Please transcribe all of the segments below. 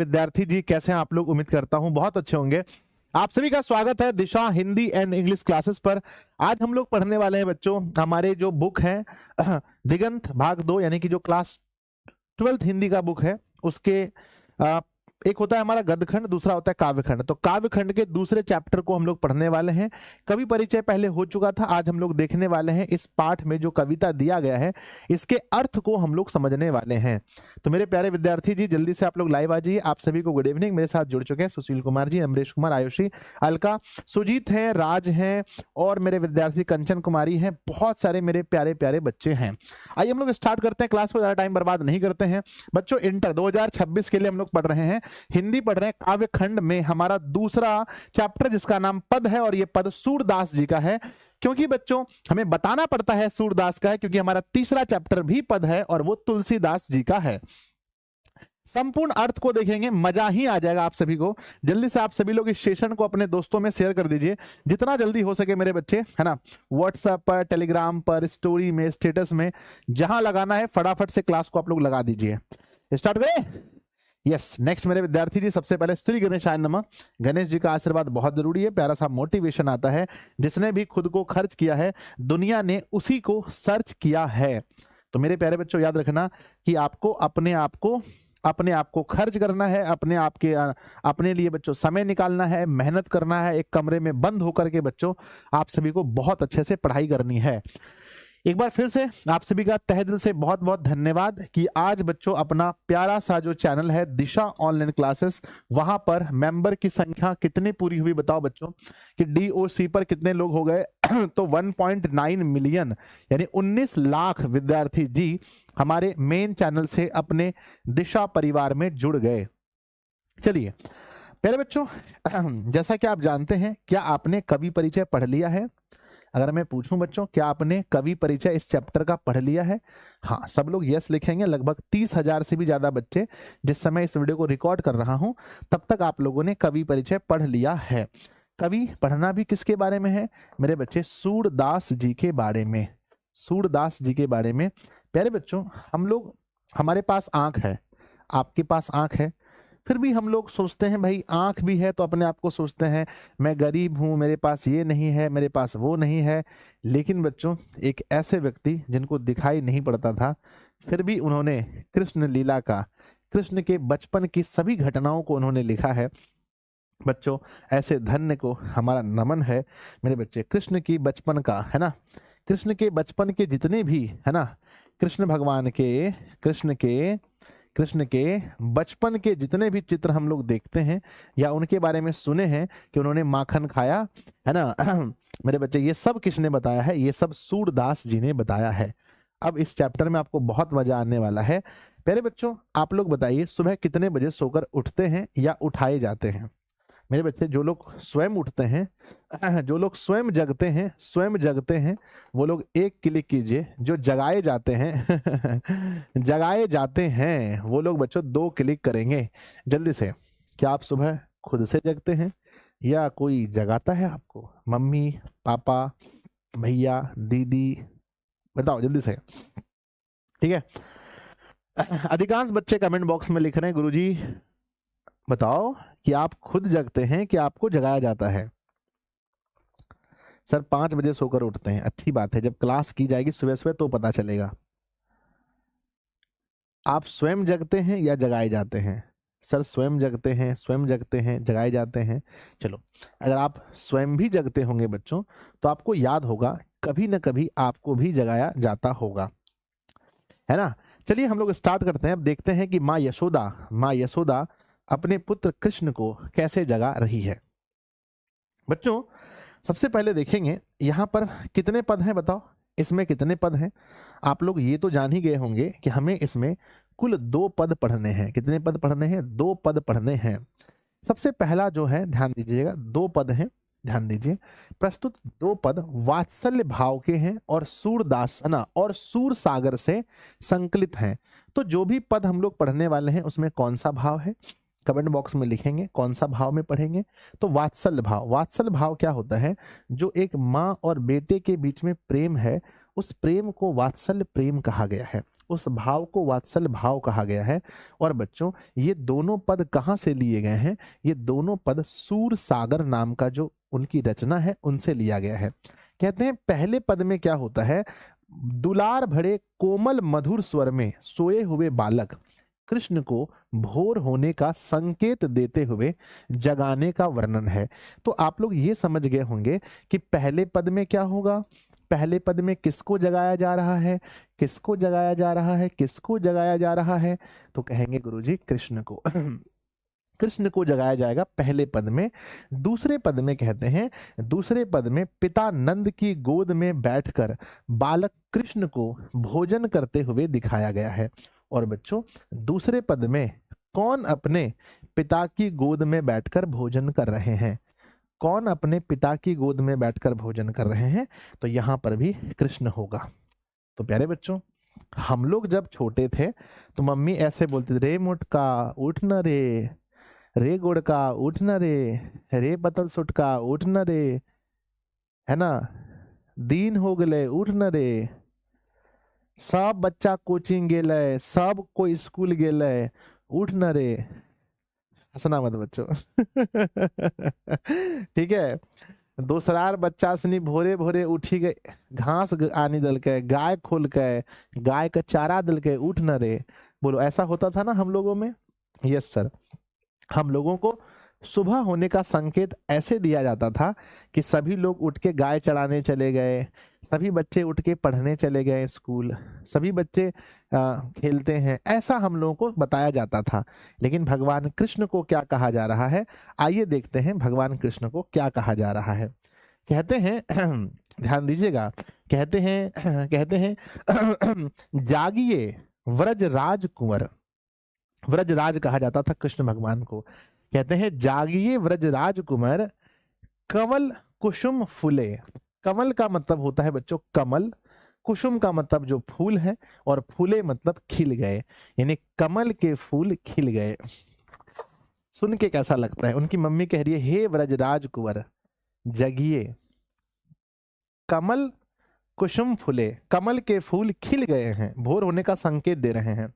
विद्यार्थी जी, कैसे हैं आप लोग? उम्मीद करता हूं बहुत अच्छे होंगे। आप सभी का स्वागत है दिशा हिंदी एंड इंग्लिश क्लासेस पर। आज हम लोग पढ़ने वाले हैं बच्चों, हमारे जो बुक है दिगंत भाग 2, यानी कि जो क्लास 12th हिंदी का बुक है उसके एक होता है हमारा गद्यखंड, दूसरा होता है काव्यखंड। तो काव्यखंड के दूसरे चैप्टर को हम लोग पढ़ने वाले हैं। कवि परिचय पहले हो चुका था, आज हम लोग देखने वाले हैं इस पाठ में जो कविता दिया गया है इसके अर्थ को हम लोग समझने वाले हैं। तो मेरे प्यारे विद्यार्थी जी, जल्दी से आप लोग लाइव आ जाइए। आप सभी को गुड इवनिंग। मेरे साथ जुड़ चुके हैं सुशील कुमार जी, अमरीश कुमार, आयुषी, अलका, सुजीत हैं, राज हैं और मेरे विद्यार्थी कंचन कुमारी हैं। बहुत सारे मेरे प्यारे प्यारे बच्चे हैं। आइए हम लोग स्टार्ट करते हैं क्लास को, ज्यादा टाइम बर्बाद नहीं करते हैं बच्चों। इंटर 2026 के लिए हम लोग पढ़ रहे हैं, हिंदी पढ़ रहे हैं। काव्यखंड में हमारा दूसरा चैप्टर जिसका नाम पद है, और ये पद सूरदास जी का है। क्योंकि बच्चों हमें बताना पड़ता है सूरदास का है, क्योंकि हमारा तीसरा चैप्टर भी पद है और वो तुलसीदास जी का है। संपूर्ण अर्थ को देखेंगे, मजा ही आ जाएगा आप सभी को। जल्दी से आप सभी लोग इस सेशन को अपने दोस्तों में शेयर कर दीजिए, जितना जल्दी हो सके मेरे बच्चे, है ना। व्हाट्सएप पर, टेलीग्राम पर, स्टोरी में, स्टेटस में, जहां लगाना है फटाफट से क्लास को आप लोग लगा दीजिए। स्टार्ट करें? यस। नेक्स्ट मेरे विद्यार्थी जी, सबसे पहले श्री गणेशाय नमः। गणेश जी का आशीर्वाद बहुत जरूरी है। प्यारा सा मोटिवेशन आता है, जिसने भी खुद को खर्च किया है दुनिया ने उसी को सर्च किया है। तो मेरे प्यारे बच्चों याद रखना कि आपको अपने आप को खर्च करना है, अपने लिए बच्चों समय निकालना है, मेहनत करना है। एक कमरे में बंद होकर के बच्चों आप सभी को बहुत अच्छे से पढ़ाई करनी है। एक बार फिर से आप सभी का तहे दिल से बहुत बहुत धन्यवाद कि आज बच्चों अपना प्यारा सा जो चैनल है दिशा ऑनलाइन क्लासेस, वहां पर मेंबर की संख्या कितनी पूरी हुई बताओ बच्चों, कि डीओसी पर कितने लोग हो गए तो 1.9 मिलियन यानी 19 लाख विद्यार्थी जी हमारे मेन चैनल से अपने दिशा परिवार में जुड़ गए। चलिए प्यारे बच्चों, जैसा कि आप जानते हैं, क्या आपने कवि परिचय पढ़ लिया है? अगर मैं पूछूं बच्चों, क्या आपने कवि परिचय इस चैप्टर का पढ़ लिया है? हाँ, सब लोग यस लिखेंगे। लगभग 30,000 से भी ज्यादा बच्चे, जिस समय इस वीडियो को रिकॉर्ड कर रहा हूं तब तक आप लोगों ने कवि परिचय पढ़ लिया है। कवि पढ़ना भी किसके बारे में है मेरे बच्चे? सूरदास जी के बारे में। सूरदास जी के बारे में। प्यारे बच्चों, हमारे पास आंख है, आपके पास आंख है, फिर भी हम लोग सोचते हैं भाई आंख भी है तो अपने आप को सोचते हैं मैं गरीब हूं, मेरे पास ये नहीं है, मेरे पास वो नहीं है। लेकिन बच्चों, एक ऐसे व्यक्ति जिनको दिखाई नहीं पड़ता था, फिर भी उन्होंने कृष्ण लीला का, कृष्ण के बचपन की सभी घटनाओं को उन्होंने लिखा है। बच्चों, ऐसे धन्य को हमारा नमन है मेरे बच्चे। कृष्ण की बचपन का, है ना, कृष्ण के बचपन के जितने भी, है ना, कृष्ण भगवान के, कृष्ण के बचपन के जितने भी चित्र हम लोग देखते हैं या उनके बारे में सुने हैं कि उन्होंने माखन खाया, है ना मेरे बच्चे, ये सब किसने बताया है? ये सब सूरदास जी ने बताया है। अब इस चैप्टर में आपको बहुत मजा आने वाला है। प्यारे बच्चों, आप लोग बताइए सुबह कितने बजे सोकर उठते हैं या उठाए जाते हैं? मेरे बच्चे, जो लोग स्वयं उठते हैं, जो लोग स्वयं जगते हैं, वो लोग एक क्लिक कीजिए। जो जगाए जाते हैं जगाए जाते हैं वो लोग बच्चों 2 क्लिक करेंगे जल्दी से। क्या आप सुबह खुद से जगते हैं या कोई जगाता है आपको? मम्मी, पापा, भैया, दीदी, बताओ जल्दी से। ठीक है, अधिकांश बच्चे कमेंट बॉक्स में लिख रहे हैं गुरुजी बताओ कि आप खुद जगते हैं कि आपको जगाया जाता है? सर 5 बजे सोकर उठते हैं। अच्छी बात है, जब क्लास की जाएगी सुबह सुबह तो पता चलेगा। आप स्वयं जगते हैं या जगाए जाते हैं? सर स्वयं जगते हैं, जगाए जाते हैं। चलो, अगर आप स्वयं भी जगते होंगे बच्चों तो आपको याद होगा कभी ना कभी आपको भी जगाया जाता होगा, है ना। चलिए हम लोग स्टार्ट करते हैं। अब देखते हैं कि माँ यशोदा अपने पुत्र कृष्ण को कैसे जगा रही है। बच्चों, सबसे पहले देखेंगे यहाँ पर कितने पद हैं बताओ, इसमें कितने पद हैं? आप लोग ये तो जान ही गए होंगे कि हमें इसमें कुल 2 पद पढ़ने हैं। कितने पद पढ़ने हैं? 2 पद पढ़ने हैं। सबसे पहला जो है, ध्यान दीजिएगा, 2 पद हैं, ध्यान दीजिए। प्रस्तुत 2 पद वात्सल्य भाव के हैं और सूरदासना और सूर सागर से संकलित हैं। तो जो भी पद हम लोग पढ़ने वाले हैं उसमें कौन सा भाव है, कमेंट बॉक्स में लिखेंगे कौन सा भाव में पढ़ेंगे। तो वात्सल्य भाव, वात्सल्य भाव क्या होता है? जो एक माँ और बेटे के बीच में प्रेम है, उस प्रेम को वात्सल्य प्रेम कहा गया है। उस भाव को वात्सल्य भाव कहा गया है। और बच्चों ये दोनों पद कहाँ से लिए गए हैं? ये दोनों पद सूर सागर नाम का जो उनकी रचना है उनसे लिया गया है। कहते हैं पहले पद में क्या होता है, दुलार भरे कोमल मधुर स्वर में सोए हुए बालक कृष्ण को भोर होने का संकेत देते हुए जगाने का वर्णन है। तो आप लोग ये समझ गए होंगे कि पहले पद में क्या होगा, पहले पद में किसको जगाया जा रहा है, किसको जगाया जा रहा है, किसको जगाया जा रहा है? तो कहेंगे गुरुजी कृष्ण को कृष्ण को जगाया जाएगा पहले पद में। दूसरे पद में कहते हैं, दूसरे पद में पिता नंद की गोद में बैठकर बालक कृष्ण को भोजन करते हुए दिखाया गया है। और बच्चों दूसरे पद में कौन अपने पिता की गोद में बैठकर भोजन कर रहे हैं? कौन अपने पिता की गोद में बैठकर भोजन कर रहे हैं? तो यहां पर भी कृष्ण होगा। तो प्यारे बच्चों हम लोग जब छोटे थे तो मम्मी ऐसे बोलती थी, रे मुटका उठ न रे, रे गुड़का उठ न रे, रे पतल सुटका उठ न रे, है ना, दीन हो गले उठ न रे, सब बच्चा कोचिंग गेले, सब कोई स्कूल गेले, उठ न रे। हंसना मत बच्चों ठीक है। दूसरार बच्चा सनी भोरे भोरे उठी गए, घास आनी दल के, गाय खोल के, गाय का चारा दल के, उठ न रे। बोलो ऐसा होता था ना हम लोगों में? Yes sir. हम लोगों को सुबह होने का संकेत ऐसे दिया जाता था कि सभी लोग उठ के गाय चराने चले गए, सभी बच्चे उठ के पढ़ने चले गए स्कूल, सभी बच्चे खेलते हैं, ऐसा हम लोगों को बताया जाता था। लेकिन भगवान कृष्ण को क्या कहा जा रहा है, आइए देखते हैं भगवान कृष्ण को क्या कहा जा रहा है। कहते हैं ध्यान दीजिएगा, कहते हैं जागिए व्रजराज कुंवर। व्रजराज कहा जाता था कृष्ण भगवान को। कहते हैं जागिए व्रजराज कुंवर, कमल कुसुम फूले। कमल का मतलब होता है बच्चों कमल, कुसुम का मतलब जो फूल है, और फूले मतलब खिल गए, यानी कमल के फूल खिल गए। सुन के कैसा लगता है? उनकी मम्मी कह रही है, हे व्रजराज कुंवर जगिए, कमल कुसुम फूले, कमल के फूल खिल गए हैं, भोर होने का संकेत दे रहे हैं।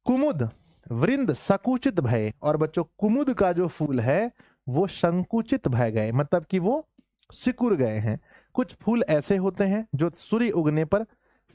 कुमुद वृंद संकुचित भय। और बच्चों कुमुद का जो फूल है वो संकुचित भय गए, मतलब कि वो सिकुड़ गए हैं। कुछ फूल ऐसे होते हैं जो सूर्य उगने पर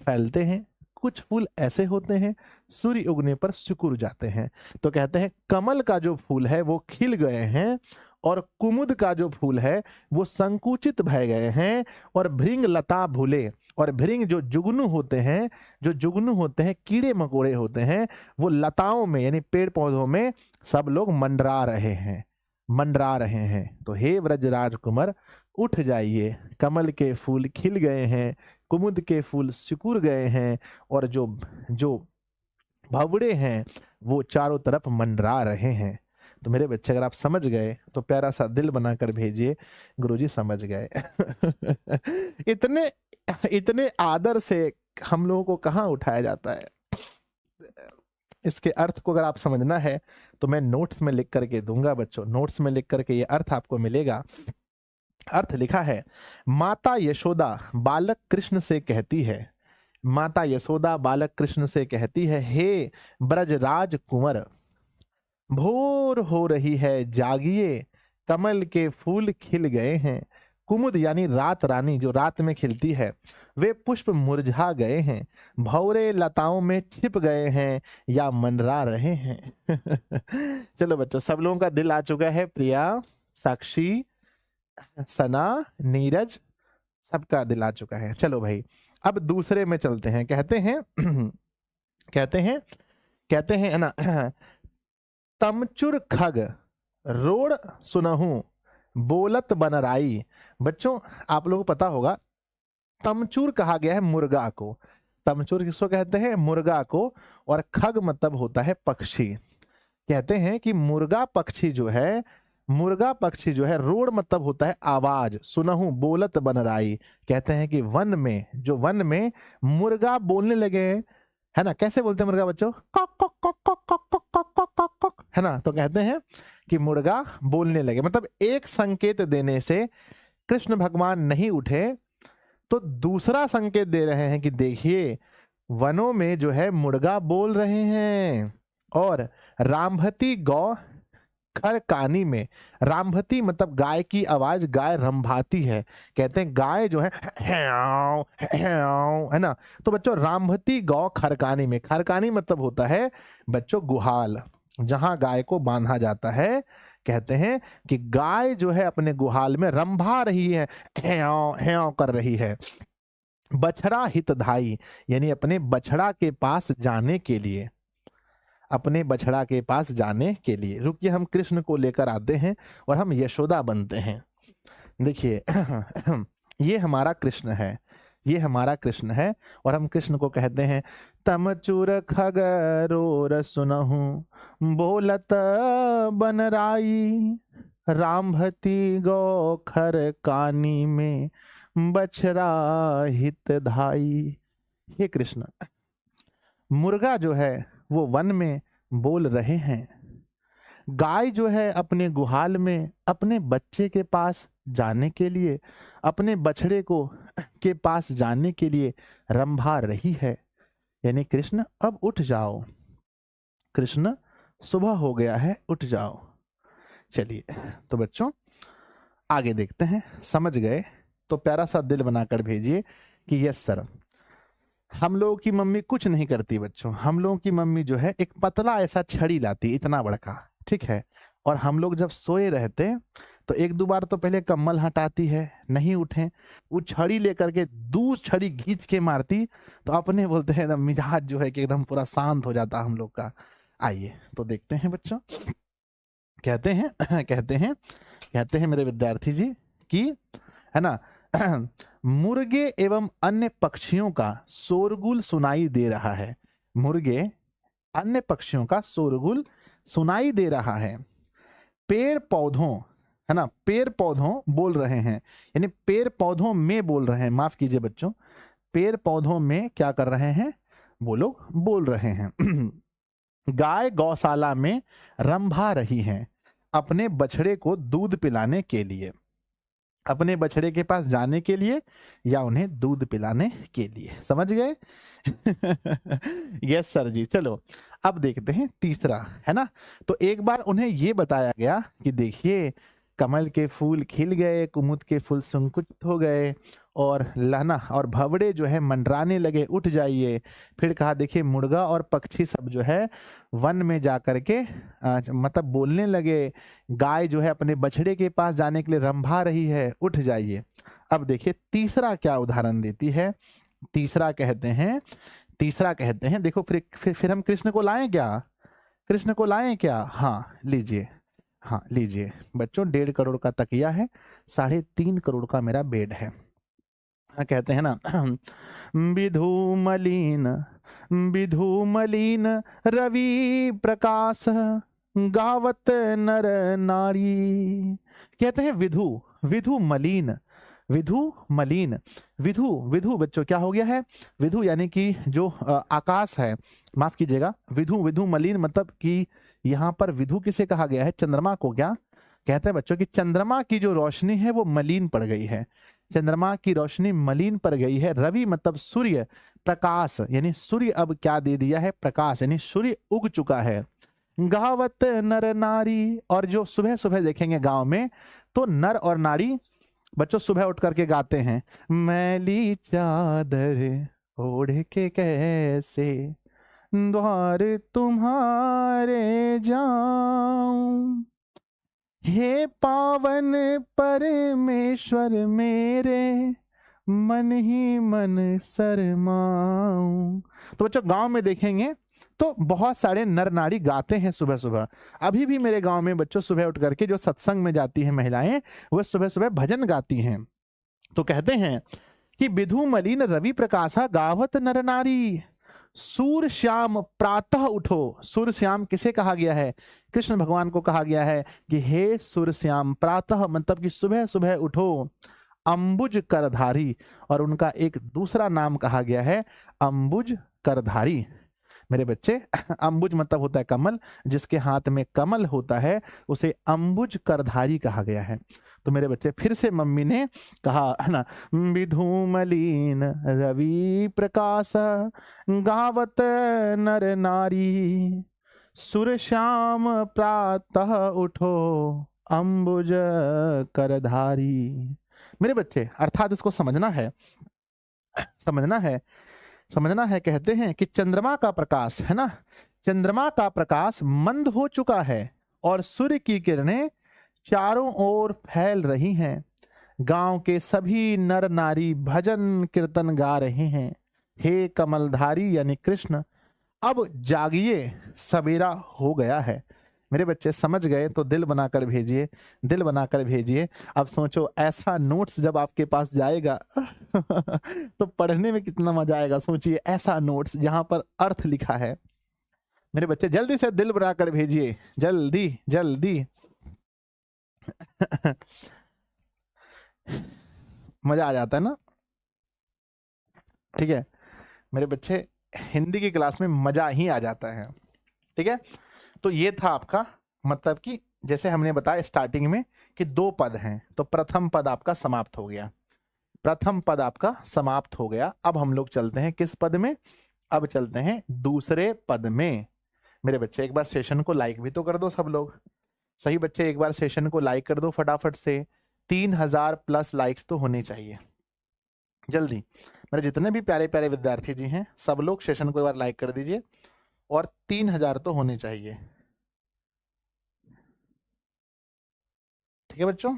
फैलते हैं, कुछ फूल ऐसे होते हैं सूर्य उगने पर सिकुड़ जाते हैं। तो कहते हैं कमल का जो फूल है वो खिल गए हैं, और कुमुद का जो फूल है वो संकुचित भय गए हैं। और भृंग लता भूले, और भृंग जो जुगनू होते हैं, जो जुगनू होते हैं कीड़े मकोड़े होते हैं, वो लताओं में यानी पेड़ पौधों में सब लोग मंडरा रहे हैं, मंडरा रहे हैं। तो हे व्रजराज कुंवर उठ जाइए, कमल के फूल खिल गए हैं, कुमुद के फूल सिकुड़ गए हैं, और जो जो भवड़े हैं वो चारों तरफ मंडरा रहे हैं। तो मेरे बच्चे अगर आप समझ गए तो प्यारा सा दिल बनाकर भेजिए, गुरुजी समझ गए इतने इतने आदर से हम लोगों को कहाँ उठाया जाता है। इसके अर्थ को अगर आप समझना है तो मैं नोट्स में लिख करके दूंगा बच्चों, नोट्स में लिख करके ये अर्थ आपको मिलेगा। अर्थ लिखा है, माता यशोदा बालक कृष्ण से कहती है, माता यशोदा बालक कृष्ण से कहती है, हे ब्रजराज कुंवर भोर हो रही है जागिए, कमल के फूल खिल गए हैं, कुमुद यानी रात रानी जो रात में खिलती है, वे पुष्प मुरझा गए हैं, भौरे लताओं में छिप गए हैं या मंडरा रहे हैं चलो बच्चों सब लोगों का दिल आ चुका है, प्रिया, साक्षी, सना, नीरज, सबका दिल आ चुका है। चलो भाई अब दूसरे में चलते हैं। कहते हैं कहते हैं ना, तमचुर खग रोड सुनहूं बोलत बनराई। बच्चों आप लोगों को पता होगा तमचूर कहा गया है मुर्गा को। तमचूर किसको कहते हैं? मुर्गा को। और खग मतलब होता है पक्षी। कहते हैं कि मुर्गा पक्षी जो है, मुर्गा पक्षी जो है, रोड मतलब होता है आवाज, सुनहूं बोलत बनराई। कहते हैं कि वन में, जो वन में मुर्गा बोलने लगे, है ना, कैसे बोलते हैं मुर्गा बच्चों? Cock cock cock cock cock cock cock cock cock cock, है ना। तो कहते हैं कि मुर्गा बोलने लगे, मतलब एक संकेत देने से कृष्ण भगवान नहीं उठे तो दूसरा संकेत दे रहे हैं कि देखिए वनों में जो है मुर्गा बोल रहे हैं, और रामभती गौ खरकानी में, रामभती मतलब गाय की आवाज, गाय रंभाती है, कहते हैं गाय जो है ह्याओ ह्याओ, है ना। तो बच्चों रामभती गौ खरकानी में, खरकानी मतलब होता है बच्चों गुहाल, जहां गाय को बांधा जाता है। कहते हैं कि गाय जो है अपने गुहाल में रंभा रही है, ह्याओ ह्याओ कर रही है। बछड़ा हितधाई, यानी अपने बछड़ा के पास जाने के लिए, अपने बछड़ा के पास जाने के लिए। रुकिए, हम कृष्ण को लेकर आते हैं और हम यशोदा बनते हैं। देखिए ये हमारा कृष्ण है, ये हमारा कृष्ण है, और हम कृष्ण को कहते हैं तमचुर खगरोर सुनहु बोलत बनराई, रामभती गौ खर कानी में बछड़ा हितधाई। हे कृष्ण, मुर्गा जो है वो वन में बोल रहे हैं, गाय जो है अपने गुहाल में अपने बच्चे के पास जाने के लिए, अपने बछड़े को के पास जाने के लिए रंभा रही है। यानी कृष्ण अब उठ जाओ, कृष्ण सुबह हो गया है, उठ जाओ। चलिए तो बच्चों आगे देखते हैं, समझ गए तो प्यारा सा दिल बनाकर भेजिए कि यस सर। हम लोगों की मम्मी कुछ नहीं करती बच्चों, हम लोगों की मम्मी जो है एक पतला ऐसा छड़ी लाती, इतना बड़का, ठीक है, और हम लोग जब सोए रहते तो एक दो बार तो पहले कम्बल हटाती है, नहीं उठे, वो छड़ी लेकर के दूसरी छड़ी खींच के मारती, तो अपने बोलते हैं एकदम मिजाज जो है कि एकदम पूरा शांत हो जाता हम लोग का। आइए तो देखते हैं बच्चों, कहते हैं कहते हैं मेरे विद्यार्थी जी कि, है ना, मुर्गे एवं अन्य पक्षियों का शोरगुल सुनाई दे रहा है, मुर्गे अन्य पक्षियों का शोरगुल सुनाई दे रहा है। पेड़ पौधों, है ना, पेड़ पौधों बोल रहे हैं, यानी पेड़ पौधों में बोल रहे हैं, माफ कीजिए बच्चों, पेड़ पौधों में क्या कर रहे हैं, वो लोग बोल रहे हैं। गाय गौशाला में रंभा रही हैं अपने बछड़े को दूध पिलाने के लिए, अपने बछड़े के पास जाने के लिए या उन्हें दूध पिलाने के लिए। समझ गए? यस सर जी। चलो अब देखते हैं तीसरा, है ना। तो एक बार उन्हें ये बताया गया कि देखिए कमल के फूल खिल गए, कुमुद के फूल संकुचित हो गए, और लहना और भवड़े जो है मंडराने लगे, उठ जाइए। फिर कहा देखिए मुर्गा और पक्षी सब जो है वन में जा करके मतलब बोलने लगे, गाय जो है अपने बछड़े के पास जाने के लिए रंभा रही है, उठ जाइए। अब देखिए तीसरा क्या उदाहरण देती है, तीसरा कहते हैं देखो, फिर हम कृष्ण को लाएं क्या, कृष्ण को लाएं क्या? हाँ लीजिए, हाँ लीजिए बच्चों, 1.5 करोड़ का तकिया है, 3.5 करोड़ का मेरा बेड है। कहते हैं ना, विधु मलिन रवि प्रकाश गावत नर नारी। कहते हैं विधु मलिन, विधु बच्चों क्या हो गया है, विधु यानी कि जो आकाश है, माफ कीजिएगा, विधु मलिन मतलब कि यहाँ पर विधु किसे कहा गया है, चंद्रमा को। क्या कहते हैं बच्चों कि चंद्रमा की जो रोशनी है वो मलिन पड़ गई है, चंद्रमा की रोशनी मलिन पड़ गई है। रवि मतलब सूर्य, प्रकाश यानी सूर्य अब क्या दे दिया है, प्रकाश, यानी सूर्य उग चुका है। गावत नर नारी, और जो सुबह सुबह देखेंगे गांव में तो नर और नारी बच्चों सुबह उठ करके गाते हैं, मैली चादर ओढ़ के कैसे द्वार तुम्हारे जाऊं, हे पावन परमेश्वर मेरे मन ही मन शर्माऊं। तो बच्चों गांव में देखेंगे तो बहुत सारे नर नारी गाते हैं सुबह सुबह। अभी भी मेरे गांव में बच्चों सुबह उठ करके जो सत्संग में जाती हैं महिलाएं, वह सुबह सुबह भजन गाती हैं। तो कहते हैं कि विधु मलिन रवि प्रकाशा गावत नर नारी, सूर श्याम प्रातः उठो। सूर श्याम किसे कहा गया है, कृष्ण भगवान को कहा गया है कि हे सूर श्याम, प्रातः मतलब कि सुबह सुबह उठो। अंबुज करधारी, और उनका एक दूसरा नाम कहा गया है अंबुज करधारी। मेरे बच्चे, अंबुज मतलब होता है कमल, जिसके हाथ में कमल होता है उसे अंबुज करधारी कहा गया है। तो मेरे बच्चे फिर से मम्मी ने कहा है ना, विधूमलीन रवि प्रकाश गावत नर नारी, सुर श्याम प्रातः उठो अंबुज करधारी। मेरे बच्चे अर्थात इसको समझना है, समझना है, समझना है। कहते हैं कि चंद्रमा का प्रकाश है ना, चंद्रमा का प्रकाश मंद हो चुका है और सूर्य की किरणें चारों ओर फैल रही हैं। गांव के सभी नर नारी भजन कीर्तन गा रहे हैं। हे कमलधारी यानी कृष्ण, अब जागिए, सवेरा हो गया है। मेरे बच्चे समझ गए तो दिल बनाकर भेजिए, दिल बनाकर भेजिए। अब सोचो ऐसा नोट्स जब आपके पास जाएगा तो पढ़ने में कितना मजा आएगा। सोचिए ऐसा नोट्स जहां पर अर्थ लिखा है। मेरे बच्चे जल्दी से दिल बनाकर भेजिए, जल्दी जल्दी मजा आ जाता है ना। ठीक है मेरे बच्चे, हिंदी की क्लास में मजा ही आ जाता है। ठीक है, तो ये था आपका, मतलब कि जैसे हमने बताया स्टार्टिंग में कि 2 पद हैं, तो प्रथम पद आपका समाप्त हो गया, प्रथम पद आपका समाप्त हो गया। अब हम लोग चलते हैं किस पद में, अब चलते हैं दूसरे पद में। मेरे बच्चे एक बार सेशन को लाइक भी तो कर दो सब लोग। सही बच्चे, एक बार सेशन को लाइक कर दो फटाफट से। 3000 प्लस लाइक्स तो होने चाहिए जल्दी। मेरे जितने भी प्यारे प्यारे विद्यार्थी जी हैं सब लोग सेशन को एक बार लाइक कर दीजिए, और 3000 तो होने चाहिए। ठीक है बच्चों,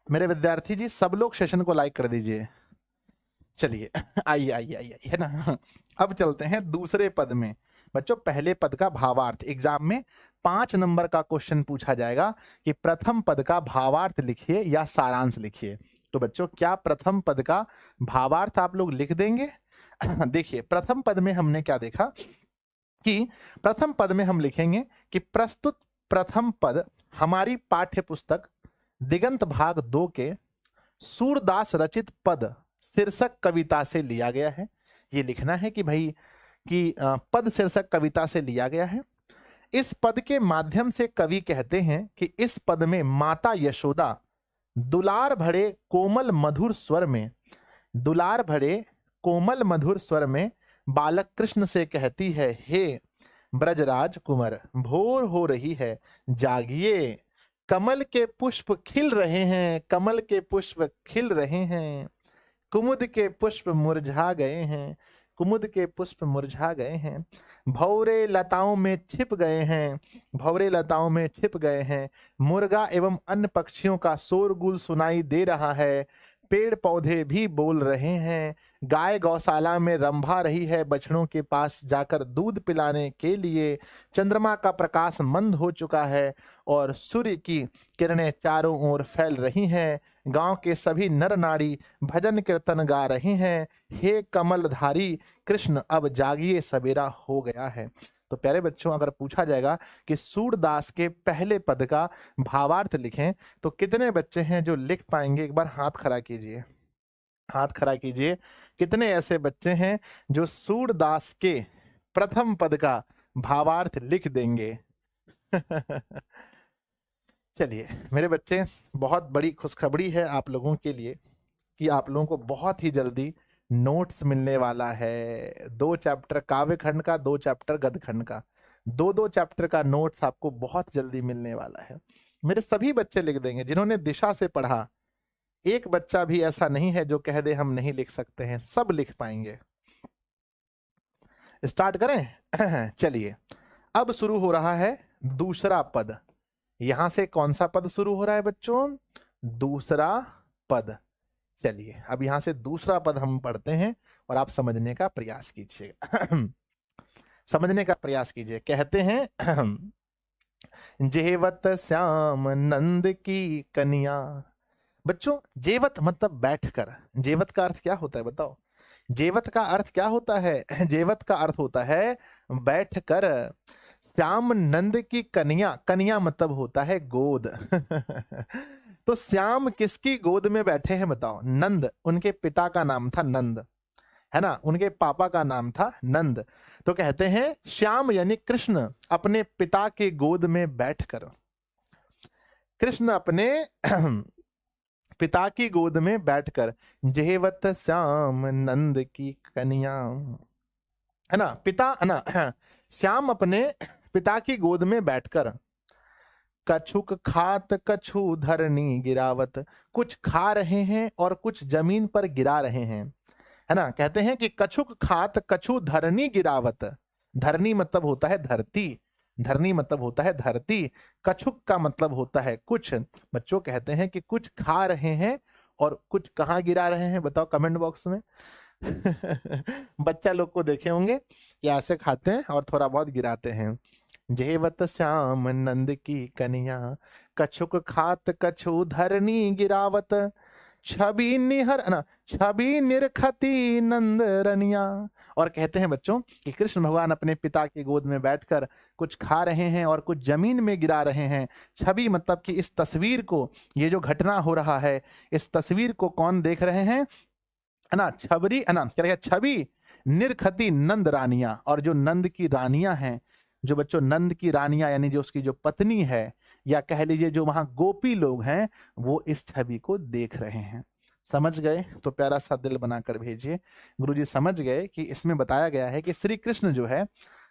मेरे विद्यार्थी जी सब लोग सेशन को लाइक कर दीजिए। चलिए आइए आइए आइए है ना। अब चलते हैं दूसरे पद में। बच्चों पहले पद का भावार्थ, एग्जाम में 5 नंबर का क्वेश्चन पूछा जाएगा कि प्रथम पद का भावार्थ लिखिए या सारांश लिखिए। तो बच्चों क्या प्रथम पद का भावार्थ आप लोग लिख देंगे? देखिए प्रथम पद में हमने क्या देखा कि प्रथम पद में हम लिखेंगे कि प्रस्तुत प्रथम पद हमारी पाठ्य पुस्तक दिगंत भाग 2 के सूरदास रचित पद शीर्षक कविता से लिया गया है। ये लिखना है कि भाई कि पद शीर्षक कविता से लिया गया है। इस पद के माध्यम से कवि कहते हैं कि इस पद में माता यशोदा दुलार भरे कोमल मधुर स्वर में, दुलार भरे कोमल मधुर स्वर में बालक कृष्ण से कहती है, हे ब्रजराज कुंवर भोर हो रही है, जागिए, कमल के पुष्प खिल रहे हैं, कमल के पुष्प खिल रहे हैं, कुमुद के पुष्प मुरझा गए हैं, कुमुद के पुष्प मुरझा गए हैं, भौरे लताओं में छिप गए हैं, भौरे लताओं में छिप गए हैं, मुर्गा एवं अन्य पक्षियों का शोरगुल सुनाई दे रहा है, पेड़ पौधे भी बोल रहे हैं, गाय गौशाला में रंभा रही है बछड़ों के पास जाकर दूध पिलाने के लिए, चंद्रमा का प्रकाश मंद हो चुका है और सूर्य की किरणें चारों ओर फैल रही हैं, गांव के सभी नर नारी भजन कीर्तन गा रहे हैं, हे कमलधारी कृष्ण अब जागिए सवेरा हो गया है। तो प्यारे बच्चों अगर पूछा जाएगा कि सूरदास के पहले पद का भावार्थ लिखें तो कितने बच्चे हैं जो लिख पाएंगे? एक बार हाथ खड़ा कीजिए, हाथ खड़ा कीजिए। कितने ऐसे बच्चे हैं जो सूरदास के प्रथम पद का भावार्थ लिख देंगे? चलिए मेरे बच्चे, बहुत बड़ी खुशखबरी है आप लोगों के लिए कि आप लोगों को बहुत ही जल्दी नोट्स मिलने वाला है। 2 चैप्टर काव्य खंड का, 2 चैप्टर गद्य खंड का, 2-2 चैप्टर का नोट्स आपको बहुत जल्दी मिलने वाला है। मेरे सभी बच्चे लिख देंगे जिन्होंने दिशा से पढ़ा। एक बच्चा भी ऐसा नहीं है जो कह दे हम नहीं लिख सकते हैं, सब लिख पाएंगे। स्टार्ट करें? चलिए अब शुरू हो रहा है दूसरा पद। यहां से कौन सा पद शुरू हो रहा है बच्चों? दूसरा पद। चलिए अब यहां से दूसरा पद हम पढ़ते हैं और आप समझने का प्रयास कीजिएगा। समझने का प्रयास कीजिए। कहते हैं जेवत श्याम नंद की कन्या। बच्चों जेवत मतलब बैठकर। जेवत का अर्थ क्या होता है बताओ? जेवत का अर्थ क्या होता है? जेवत का अर्थ होता है बैठकर। श्याम नंद की कन्या, कन्या मतलब होता है गोद। तो श्याम किसकी गोद में बैठे हैं बताओ? नंद, उनके पिता का नाम था नंद। है ना, उनके पापा का नाम था नंद। तो कहते हैं श्याम यानी कृष्ण अपने पिता के गोद में बैठकर, कृष्ण अपने पिता की गोद में बैठकर जेवत श्याम नंद की कन्या, है ना, पिता है ना, श्याम अपने पिता की गोद में बैठकर कछुक खात कछु धरनी गिरावत, कुछ खा रहे हैं और कुछ जमीन पर गिरा रहे हैं, है ना। कहते हैं कि कछुक खात कछु धरनी गिरावत, धरनी मतलब होता है धरती, धरनी मतलब होता है धरती, कछुक का मतलब होता है कुछ। बच्चों कहते हैं कि कुछ खा रहे हैं और कुछ कहाँ गिरा रहे हैं, बताओ कमेंट बॉक्स में। बच्चा लोग को देखे होंगे कि ऐसे खाते हैं और थोड़ा बहुत गिराते हैं। जेवत श्याम नंद की कन्या कछुक खात कछु धरनी गिरावत, छवि निहर ना छवि निरखती नंद रनिया। और कहते हैं बच्चों कि कृष्ण भगवान अपने पिता की गोद में बैठकर कुछ खा रहे हैं और कुछ जमीन में गिरा रहे हैं। छवि मतलब कि इस तस्वीर को, ये जो घटना हो रहा है, इस तस्वीर को कौन देख रहे हैं, है ना, छबरी, है ना, क्या छवि निरखती नंद रानियां, और जो नंद की रानियां हैं, जो बच्चों नंद की रानियां यानी जो उसकी जो पत्नी है, या कह लीजिए जो वहां गोपी लोग हैं, वो इस छवि को देख रहे हैं। समझ गए? तो प्यारा सा दिल बनाकर भेजिए। गुरुजी समझ गए कि इसमें बताया गया है कि श्री कृष्ण जो है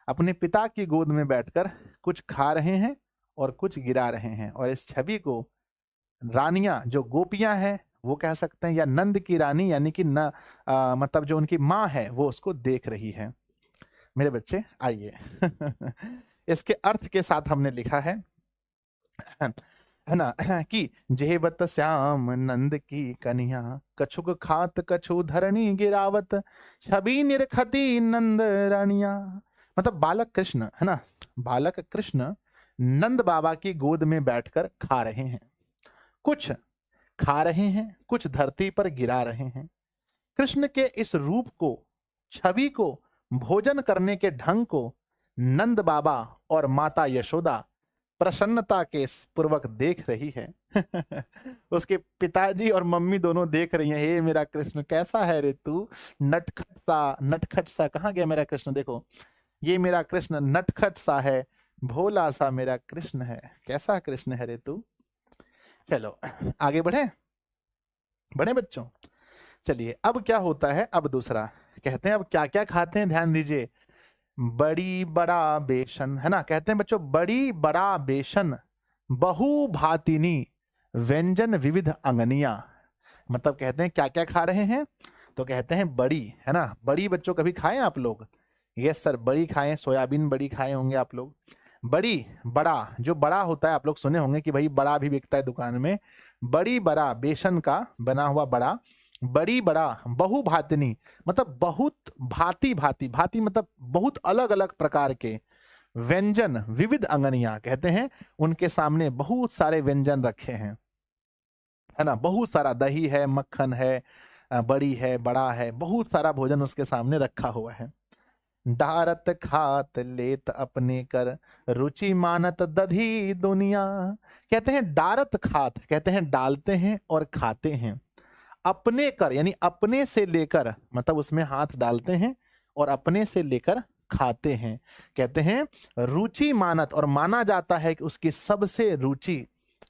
अपने पिता की गोद में बैठकर कुछ खा रहे हैं और कुछ गिरा रहे हैं, और इस छवि को रानियां जो गोपियां हैं वो कह सकते हैं, या नंद की रानी यानी कि न मतलब जो उनकी माँ है वो उसको देख रही है। मेरे बच्चे आइए इसके अर्थ के साथ हमने लिखा है ना, कि जेवत श्याम नंद की कन्या कछुक खात कछु धरनी गिरावत, छवि निरखती नंद रानिया। मतलब बालक कृष्ण, है ना, बालक कृष्ण नंद बाबा की गोद में बैठकर खा रहे हैं, कुछ खा रहे हैं, कुछ धरती पर गिरा रहे हैं। कृष्ण के इस रूप को, छवि को, भोजन करने के ढंग को नंद बाबा और माता यशोदा प्रसन्नता के पूर्वक देख रही है। उसके पिताजी और मम्मी दोनों देख रही हैं, हे मेरा कृष्ण कैसा है रे तू, नटखट सा, नटखट सा, कहाँ गया मेरा कृष्ण, देखो ये मेरा कृष्ण नटखट सा है, भोला सा मेरा कृष्ण है, कैसा कृष्ण है रे तू। चलो आगे बढ़े, बढ़े बच्चों। चलिए अब क्या होता है, अब दूसरा कहते हैं अब क्या क्या खाते हैं, ध्यान दीजिए। बड़ी बड़ा बेसन, है ना, कहते हैं बच्चों बड़ी बड़ा बेसन बहु भातिनी व्यंजन विविध अंगनिया। मतलब कहते हैं क्या क्या खा रहे हैं, तो कहते हैं बड़ी, है ना, बड़ी बच्चों कभी खाएं आप लोग? यस सर, बड़ी खाएं, सोयाबीन बड़ी खाए होंगे आप लोग। बड़ी, बड़ा, जो बड़ा होता है आप लोग सुने होंगे कि भाई बड़ा भी बिकता है दुकान में, बड़ी बड़ा बेसन का बना हुआ बड़ा, बड़ी बड़ा बहु भातिनी मतलब बहुत भांति भांति, भांति मतलब बहुत अलग अलग प्रकार के व्यंजन विविध अंगनिया, कहते हैं उनके सामने बहुत सारे व्यंजन रखे हैं, है ना, बहुत सारा दही है, मक्खन है, बड़ी है, बड़ा है, बहुत सारा भोजन उसके सामने रखा हुआ है। डारत खात लेत अपने कर रुचि मानत दधी दुनिया। कहते हैं डारत खात, कहते हैं डालते हैं और खाते हैं, अपने कर यानी अपने से लेकर, मतलब उसमें हाथ डालते हैं और अपने से लेकर खाते हैं। कहते हैं रुचि मानत, और माना जाता है कि उसकी सबसे रुचि,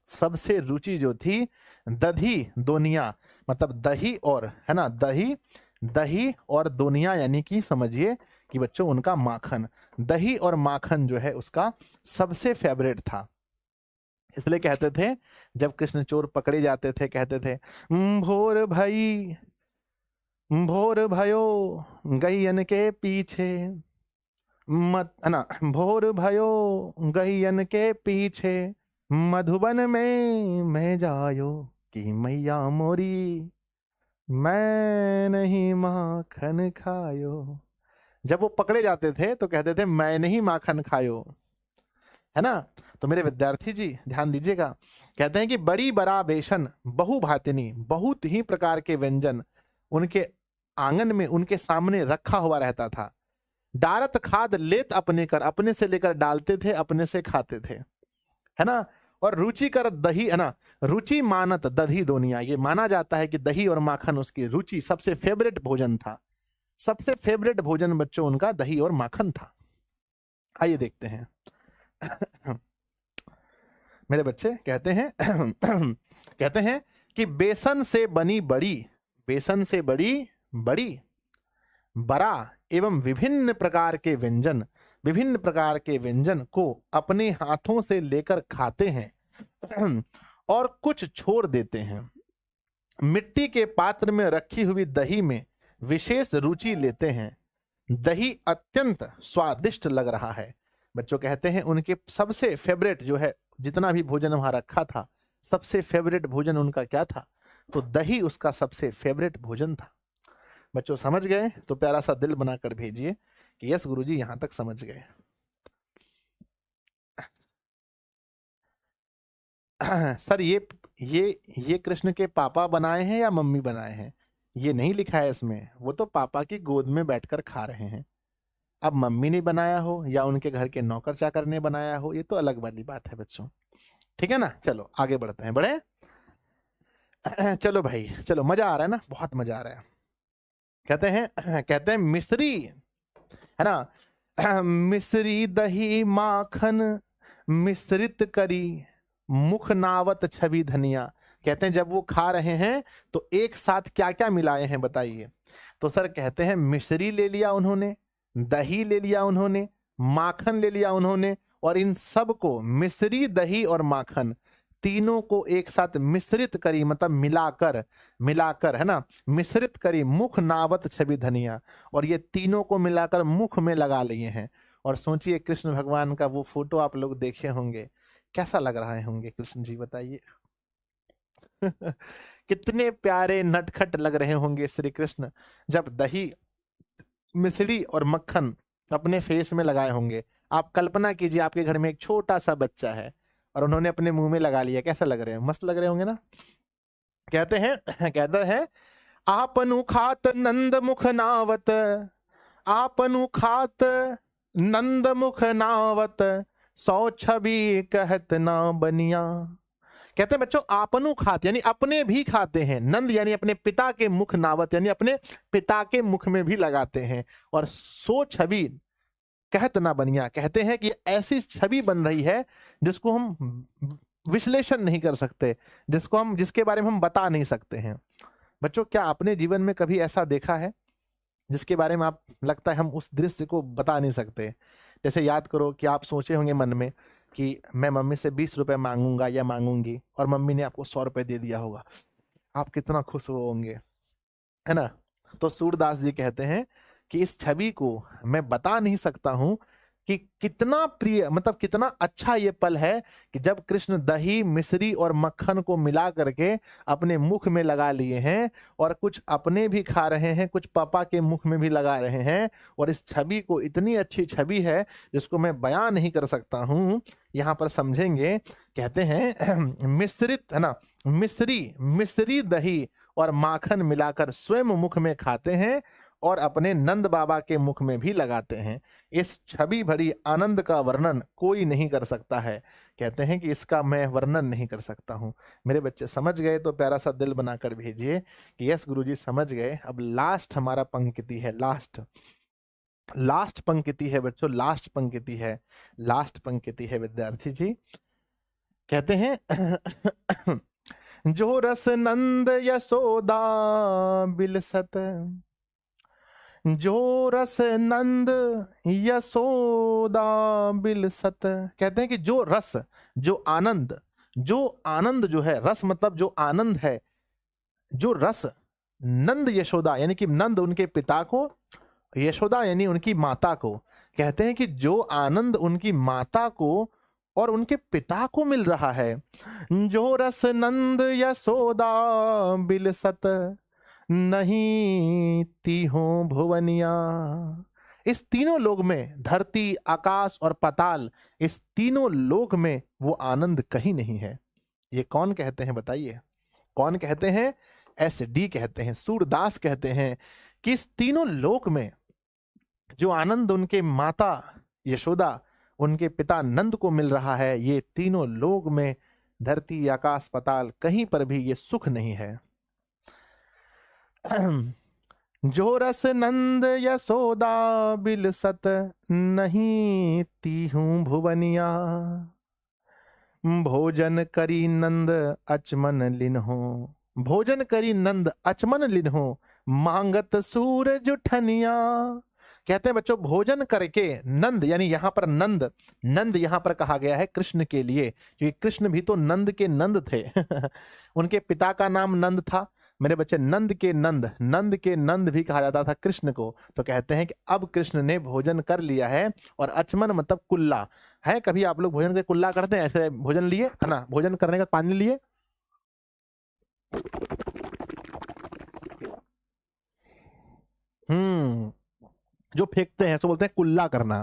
सबसे रुचि जो थी दधी दोनिया, मतलब दही और, है ना, दही, दही और दोनिया यानी कि समझिए कि बच्चों उनका माखन, दही और माखन जो है उसका सबसे फेवरेट था। इसलिए कहते थे जब कृष्ण चोर पकड़े जाते थे, कहते थे भोर भई, भोर भयो गैयन के पीछे मत, है ना, भोर भयो गैयन के पीछे मधुबन में मैं जायो कि मैया मोरी मैं नहीं माखन खायो। जब वो पकड़े जाते थे तो कहते थे मैं नहीं माखन खायो, है ना। तो मेरे विद्यार्थी जी ध्यान दीजिएगा, कहते हैं कि बड़ी बड़ा बेसन बहु भातिनी, बहुत ही प्रकार के व्यंजन उनके आंगन में, उनके सामने रखा हुआ रहता था। डारत खाद लेत अपने कर, अपने से लेकर डालते थे, अपने से खाते थे, है ना। और रुचि कर दही, है ना, रुचि मानत दधी दोनिया, ये माना जाता है कि दही और माखन उसकी रुचि सबसे फेवरेट भोजन था। सबसे फेवरेट भोजन बच्चों उनका दही और माखन था। आइए देखते हैं। मेरे बच्चे कहते हैं कहते हैं कि बेसन से बनी बड़ी, बेसन से बड़ी बड़ी, बड़ा एवं विभिन्न प्रकार के व्यंजन, विभिन्न प्रकार के व्यंजन को अपने हाथों से लेकर खाते हैं और कुछ छोड़ देते हैं। मिट्टी के पात्र में रखी हुई दही में विशेष रुचि लेते हैं। दही अत्यंत स्वादिष्ट लग रहा है। बच्चों कहते हैं उनके सबसे फेवरेट जो है, जितना भी भोजन वहां रखा था, सबसे फेवरेट भोजन उनका क्या था? तो दही उसका सबसे फेवरेट भोजन था। बच्चों समझ गए? तो प्यारा सा दिल बनाकर भेजिए कि यस गुरुजी यहां तक समझ गए। सर ये कृष्ण के पापा बनाए हैं या मम्मी बनाए हैं? ये नहीं लिखा है इसमें। वो तो पापा की गोद में बैठकर खा रहे हैं। अब मम्मी ने बनाया हो या उनके घर के नौकर चाकर ने बनाया हो, ये तो अलग वाली बात है बच्चों। ठीक है ना? चलो आगे बढ़ते हैं। बढ़े? चलो भाई चलो, मजा आ रहा है ना? बहुत मजा आ रहा है। कहते हैं मिश्री, है ना, मिश्री दही माखन मिश्रित करी मुख नावत छवि धनिया। कहते हैं जब वो खा रहे हैं तो एक साथ क्या क्या मिलाए हैं बताइए? तो सर कहते हैं मिश्री ले लिया उन्होंने, दही ले लिया उन्होंने, माखन ले लिया उन्होंने, और इन सब को मिश्री दही और माखन तीनों को एक साथ मिश्रित करी, मतलब मिलाकर, मिलाकर, है ना, मिश्रित करी मुख नावत छवि धनिया, और ये तीनों को मिलाकर मुख में लगा लिए हैं। और सोचिए कृष्ण भगवान का वो फोटो आप लोग देखे होंगे, कैसा लग रहे होंगे कृष्ण जी बताइए? कितने प्यारे नटखट लग रहे होंगे श्री कृष्ण जब दही, मिश्री और मक्खन अपने फेस में लगाए होंगे। आप कल्पना कीजिए आपके घर में एक छोटा सा बच्चा है और उन्होंने अपने मुंह में लगा लिया, कैसा लग रहे हैं? मस्त लग रहे होंगे ना? कहते हैं आपनु खात नंद मुख नावत, आपनु खात नंद मुख नावत, सौ छवि कहत ना बनिया। कहते हैं बच्चों आपनु खात यानी अपने भी खाते हैं, नंद यानी अपने पिता के मुख, नावत यानी अपने पिता के मुख में भी लगाते हैं, और सो छवि कहत ना बनिया, कहते हैं कि ऐसी छवि बन रही है जिसको हम विश्लेषण नहीं कर सकते, जिसके बारे में हम बता नहीं सकते हैं। बच्चों क्या आपने जीवन में कभी ऐसा देखा है जिसके बारे में आप लगता है हम उस दृश्य को बता नहीं सकते? जैसे याद करो कि आप सोचे होंगे मन में कि मैं मम्मी से 20 रुपए मांगूंगा या मांगूंगी, और मम्मी ने आपको 100 रुपए दे दिया होगा, आप कितना खुश होंगे, है ना? तो सूरदास जी कहते हैं कि इस छवि को मैं बता नहीं सकता हूं कि कितना प्रिय, मतलब कितना अच्छा ये पल है कि जब कृष्ण दही, मिश्री और मक्खन को मिला करके अपने मुख में लगा लिए हैं, और कुछ अपने भी खा रहे हैं, कुछ पापा के मुख में भी लगा रहे हैं, और इस छवि को, इतनी अच्छी छवि है जिसको मैं बयां नहीं कर सकता हूं। यहाँ पर समझेंगे, कहते हैं मिश्रित, है ना, मिश्री दही और माखन मिलाकर स्वयं मुख में खाते हैं और अपने नंद बाबा के मुख में भी लगाते हैं। इस छवि भरी आनंद का वर्णन कोई नहीं कर सकता है। कहते हैं कि इसका मैं वर्णन नहीं कर सकता हूं। मेरे बच्चे समझ गए तो प्यारा सा दिल बनाकर भेजिए कि यस गुरुजी समझ गए। अब लास्ट हमारा पंक्ति है, लास्ट पंक्ति है बच्चों, लास्ट पंक्ति है, लास्ट पंक्ति है विद्यार्थी जी। कहते हैं जो रस नंद यशोदा बिलसत, जो रस नंद यशोदा बिलसत। कहते हैं कि जो रस, जो आनंद, जो है, रस मतलब जो आनंद है, जो रस नंद यशोदा यानी कि नंद उनके पिता को, यशोदा यानी उनकी माता को, कहते हैं कि जो आनंद उनकी माता को और उनके पिता को मिल रहा है, जो रस नंद यशोदा बिलसत नहीं तीहों भुवनिया। इस तीनों लोक में, धरती, आकाश और पाताल, इस तीनों लोक में वो आनंद कहीं नहीं है। ये कौन कहते हैं बताइए? कौन कहते हैं? SD कहते हैं, सूरदास कहते हैं कि इस तीनों लोक में जो आनंद उनके माता यशोदा, उनके पिता नंद को मिल रहा है, ये तीनों लोक में, धरती, आकाश, पाताल, कहीं पर भी ये सुख नहीं है। जो रस नंद यशोदा बिलसत नहीं तीहूं भुवनिया। भोजन करी नंद अचमन लिन्हो, भोजन करी नंद अचमन लिन्हो, मांगत सूरज उठनिया। कहते हैं बच्चों भोजन करके नंद, यानी यहां पर नंद, नंद यहां पर कहा गया है कृष्ण के लिए, क्योंकि कृष्ण भी तो नंद के नंद थे उनके पिता का नाम नंद था मेरे बच्चे, नंद के नंद, नंद के नंद भी कहा जाता था कृष्ण को। तो कहते हैं कि अब कृष्ण ने भोजन कर लिया है, और अचमन मतलब कुल्ला है। कभी आप लोग भोजन के कुल्ला करते हैं, ऐसे भोजन लिए है ना, भोजन करने का पानी लिए, जो फेंकते हैं सो बोलते हैं कुल्ला करना।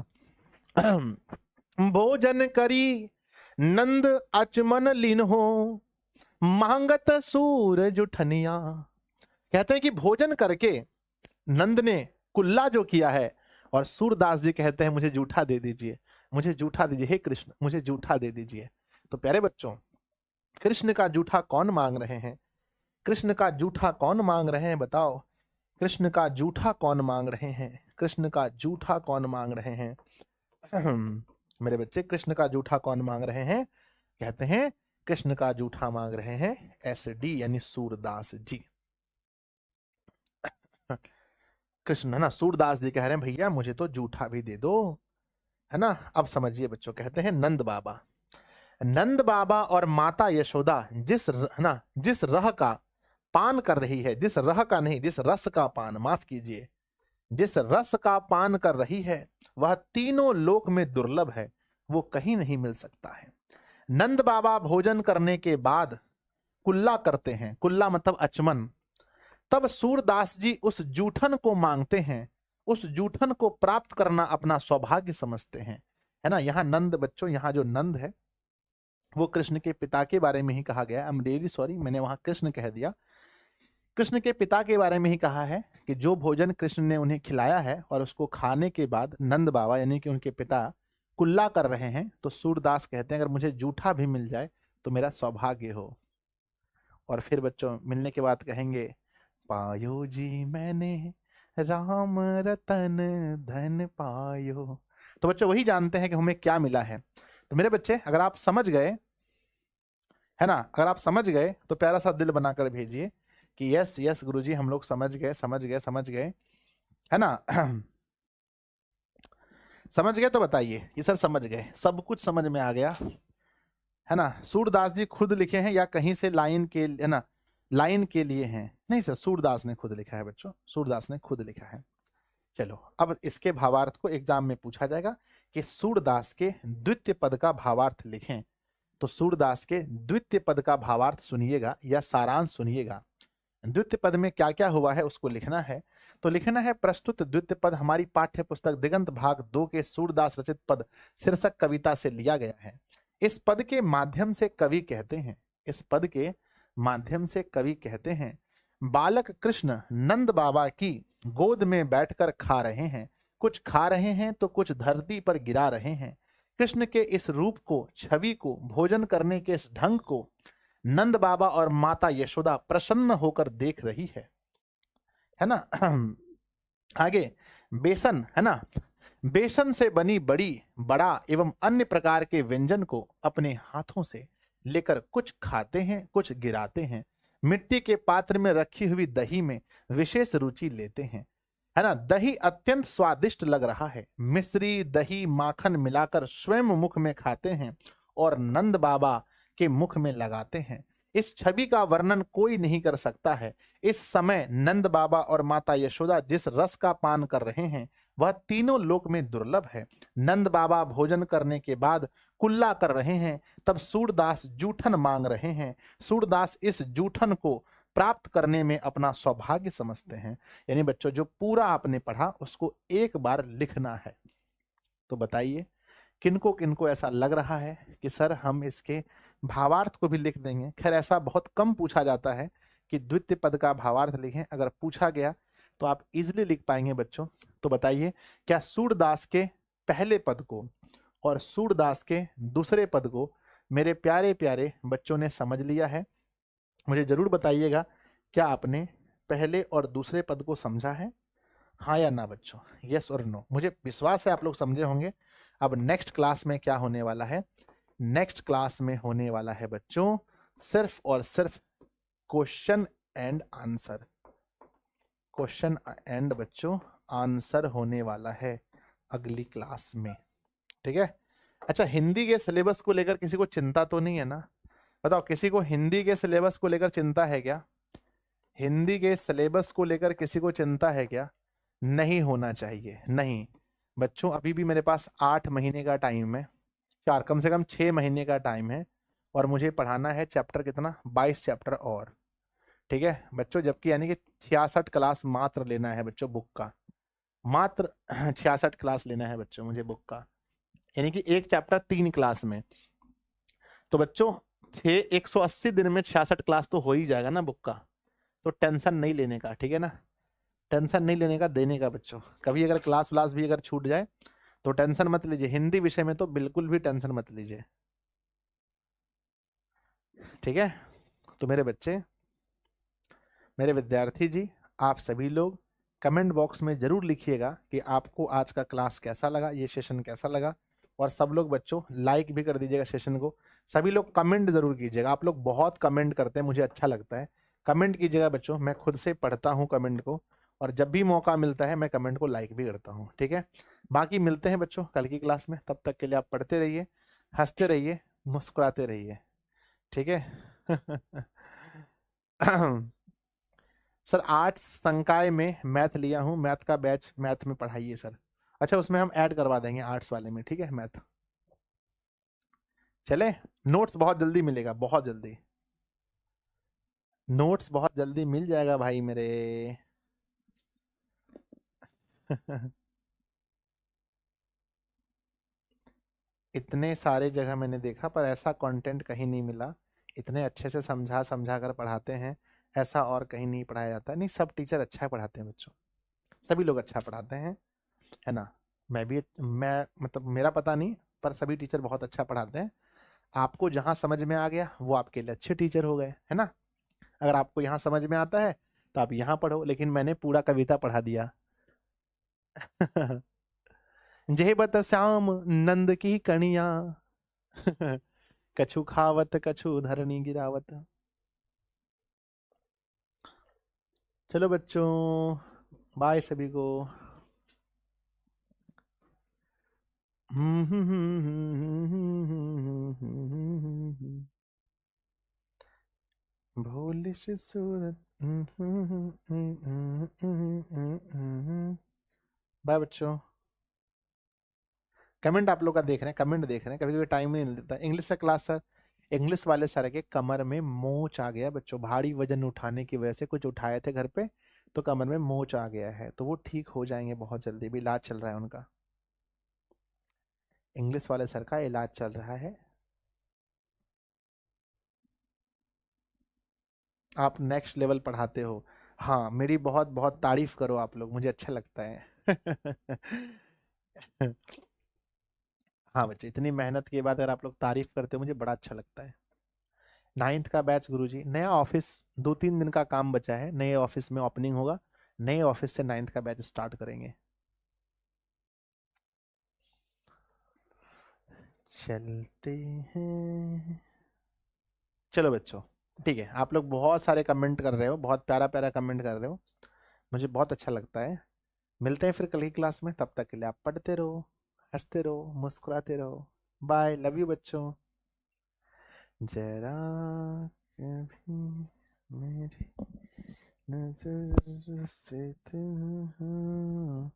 भोजन करी नंद अचमन लीन्हो, मांगत सूरज उठनिया। कहते हैं कि भोजन करके नंद ने कुल्ला जो किया है, और सूरदास जी कहते हैं मुझे जूठा दे दीजिए, मुझे जूठा दीजिए, हे कृष्ण मुझे जूठा दे दीजिए। तो प्यारे बच्चों, कृष्ण का जूठा कौन मांग रहे हैं? कृष्ण का जूठा कौन मांग रहे हैं बताओ? कृष्ण का जूठा कौन मांग रहे हैं? कृष्ण का जूठा कौन मांग रहे हैं? मेरे बच्चे, कृष्ण का जूठा कौन मांग रहे हैं? कहते हैं कृष्ण का जूठा मांग रहे हैं एसडी यानी सूरदास जी। कृष्ण है ना, सूरदास जी कह रहे हैं भैया मुझे तो जूठा भी दे दो, है ना। अब समझिए बच्चों, कहते हैं नंद बाबा, नंद बाबा और माता यशोदा जिस रह का पान कर रही है, जिस रह का नहीं, जिस रस का पान, माफ कीजिए, जिस रस का पान कर रही है, वह तीनों लोक में दुर्लभ है, वो कहीं नहीं मिल सकता है। नंद बाबा भोजन करने के बाद कुल्ला करते हैं, कुल्ला मतलब अचमन। तब सूरदास जी उस जूठन को मांगते हैं, उस जूठन को प्राप्त करना अपना सौभाग्य समझते हैं, है ना। यहाँ नंद बच्चों, यहाँ जो नंद है वो कृष्ण के पिता के बारे में ही कहा गया है। आई एम रियली सॉरी, मैंने वहां कृष्ण कह दिया। कृष्ण के पिता के बारे में ही कहा है कि जो भोजन कृष्ण ने उन्हें खिलाया है और उसको खाने के बाद नंद बाबा यानी कि उनके पिता कुल्ला कर रहे हैं, तो सूरदास कहते हैं अगर मुझे जूठा भी मिल जाए तो मेरा सौभाग्य हो। और फिर बच्चों मिलने के बाद कहेंगे पायो जी मैंने राम रतन धन पायो। तो बच्चों वही जानते हैं कि हमें क्या मिला है। तो मेरे बच्चे अगर आप समझ गए, है ना, अगर आप समझ गए तो प्यारा सा दिल बनाकर भेजिए कि यस यस गुरुजी हम लोग समझ गए, समझ गए, समझ गए, है ना। समझ गए तो बताइए ये सर समझ गए, सब कुछ समझ में आ गया, है ना। सूरदास जी खुद लिखे हैं या कहीं से लाइन के, है ना, लाइन के लिए हैं? नहीं सर, सूरदास ने खुद लिखा है बच्चों, सूरदास ने खुद लिखा है। चलो अब इसके भावार्थ को एग्जाम में पूछा जाएगा कि सूरदास के द्वितीय पद का भावार्थ लिखें। तो सूरदास के द्वितीय पद का भावार्थ सुनिएगा या सारांश सुनिएगा। द्वितीय पद में क्या क्या हुआ है उसको लिखना है। तो लिखना है प्रस्तुत द्वितीय पद हमारी पाठ्य पुस्तक दिगंत भाग 2 के सूरदास रचित पद शीर्षक कविता से लिया गया है। इस पद के माध्यम से कवि कहते हैं, इस पद के माध्यम से कवि कहते हैं, बालक कृष्ण नंद बाबा की गोद में बैठकर खा रहे हैं, कुछ खा रहे हैं तो कुछ धरती पर गिरा रहे हैं। कृष्ण के इस रूप को, छवि को, भोजन करने के इस ढंग को नंद बाबा और माता यशोदा प्रसन्न होकर देख रही है ना। आगे बेसन, है ना, बेसन से बनी बड़ी, बड़ा एवं अन्य प्रकार के व्यंजन को अपने हाथों से लेकर कुछ खाते हैं, कुछ गिराते हैं। मिट्टी के पात्र में रखी हुई दही में विशेष रुचि लेते हैं, है ना। दही अत्यंत स्वादिष्ट लग रहा है। मिश्री, दही, माखन मिलाकर स्वयं मुख में खाते हैं और नंद बाबा के मुख में लगाते हैं। इस छवि का वर्णन कोई नहीं कर सकता है। इस समय नंद बाबा और माता यशोदा जिस रस का पान कर रहे हैं वह तीनों लोक में दुर्लभ है। नंद बाबा भोजन करने के बाद कुल्ला कर रहे हैं, तब सूरदास जूठन मांग रहे हैं। सूरदास इस जूठन को प्राप्त करने में अपना सौभाग्य समझते हैं। यानी बच्चों जो पूरा आपने पढ़ा उसको एक बार लिखना है। तो बताइए किनको किनको ऐसा लग रहा है कि सर हम इसके भावार्थ को भी लिख देंगे? खैर ऐसा बहुत कम पूछा जाता है कि द्वितीय पद का भावार्थ लिखें, अगर पूछा गया तो आप इजीली लिख पाएंगे बच्चों। तो बताइए क्या सूरदास के पहले पद को और सूरदास के दूसरे पद को मेरे प्यारे प्यारे बच्चों ने समझ लिया है? मुझे जरूर बताइएगा क्या आपने पहले और दूसरे पद को समझा है? हाँ या ना बच्चों, यस और नो? मुझे विश्वास है आप लोग समझे होंगे। अब नेक्स्ट क्लास में क्या होने वाला है? नेक्स्ट क्लास में होने वाला है बच्चों सिर्फ और सिर्फ question and answer. Question and बच्चों आंसर होने वाला है अगली क्लास में, ठीक है? अच्छा, हिंदी के सिलेबस को लेकर किसी को चिंता तो नहीं है ना? बताओ, किसी को हिंदी के सिलेबस को लेकर चिंता है क्या? हिंदी के सिलेबस को लेकर किसी को चिंता है क्या? नहीं होना चाहिए, नहीं बच्चों। अभी भी मेरे पास 8 महीने का टाइम है, चार कम से कम 6 महीने का टाइम है, और मुझे पढ़ाना है चैप्टर कितना, 22 चैप्टर और, ठीक है बच्चों। जबकि यानी कि 66 क्लास मात्र लेना है बच्चों बुक का, मात्र 66 क्लास लेना है बच्चों मुझे बुक का, यानी कि एक चैप्टर 3 क्लास में। तो बच्चों 180 दिन में 66 क्लास तो हो ही जाएगा ना बुक का, तो टेंशन नहीं लेने का, ठीक है ना? टेंशन नहीं लेने का, देने का बच्चों। कभी अगर क्लास व्लास भी अगर छूट जाए तो टेंशन मत लीजिए, हिंदी विषय में तो बिल्कुल भी टेंशन मत लीजिए, ठीक है? तो मेरे बच्चे, मेरे विद्यार्थी जी, आप सभी लोग कमेंट बॉक्स में जरूर लिखिएगा कि आपको आज का क्लास कैसा लगा, ये सेशन कैसा लगा। और सब लोग बच्चों लाइक भी कर दीजिएगा सेशन को। सभी लोग कमेंट जरूर कीजिएगा, आप लोग बहुत कमेंट करते हैं, मुझे अच्छा लगता है। कमेंट कीजिएगा बच्चों, मैं खुद से पढ़ता हूँ कमेंट को, और जब भी मौका मिलता है मैं कमेंट को लाइक भी करता हूँ, ठीक है? बाकी मिलते हैं बच्चों कल की क्लास में, तब तक के लिए आप पढ़ते रहिए, हंसते रहिए, मुस्कुराते रहिए, ठीक है? सर आर्ट्स संकाय में मैथ लिया हूँ, मैथ का बैच मैथ में पढ़ाइए सर। अच्छा, उसमें हम ऐड करवा देंगे आर्ट्स वाले में, ठीक है? मैथ चले। नोट्स बहुत जल्दी मिलेगा, बहुत जल्दी नोट्स बहुत जल्दी मिल जाएगा भाई मेरे। इतने सारे जगह मैंने देखा पर ऐसा कंटेंट कहीं नहीं मिला, इतने अच्छे से समझा समझा कर पढ़ाते हैं, ऐसा और कहीं नहीं पढ़ाया जाता। नहीं, सब टीचर अच्छा पढ़ाते हैं बच्चों, सभी लोग अच्छा पढ़ाते हैं, है ना? मैं मतलब मेरा पता नहीं, पर सभी टीचर बहुत अच्छा पढ़ाते हैं। आपको जहां समझ में आ गया वो आपके लिए अच्छे टीचर हो गए, है ना? अगर आपको यहाँ समझ में आता है तो आप यहाँ पढ़ो, लेकिन मैंने पूरा कविता पढ़ा दिया। जय बत श्याम नंद की कणिया, कछु खावत कछु धरनी गिरावत। चलो बच्चों, बाय सभी को। भोली सी सूरत। बाय बच्चों। कमेंट आप लोग का देख रहे हैं, कमेंट देख रहे हैं, कभी कभी टाइम नहीं मिलता। इंग्लिश का क्लास सर, इंग्लिश वाले सर के कमर में मोच आ गया बच्चों, भारी वजन उठाने की वजह से, कुछ उठाए थे घर पे तो कमर में मोच आ गया है, तो वो ठीक हो जाएंगे बहुत जल्दी, भी इलाज चल रहा है उनका। इंग्लिश वाले सर का इलाज चल रहा है। आप नेक्स्ट लेवल पढ़ाते हो। हाँ, मेरी बहुत बहुत तारीफ करो आप लोग, मुझे अच्छा लगता है। हाँ बच्चे, इतनी मेहनत के बाद अगर आप लोग तारीफ करते हो मुझे बड़ा अच्छा लगता है। 9th का बैच गुरुजी, नया ऑफिस, 2-3 दिन का काम बचा है, नए ऑफिस में ओपनिंग होगा, नए ऑफिस से 9th का बैच स्टार्ट करेंगे। चलते हैं। चलो बच्चों, ठीक है, आप लोग बहुत सारे कमेंट कर रहे हो, बहुत प्यारा प्यारा कमेंट कर रहे हो, मुझे बहुत अच्छा लगता है। मिलते हैं फिर कल की क्लास में, तब तक के लिए आप पढ़ते रहो, हंसते रहो, मुस्कुराते रहो। बाय, लव यू बच्चों। जरा कभी मेरी नजर से तुम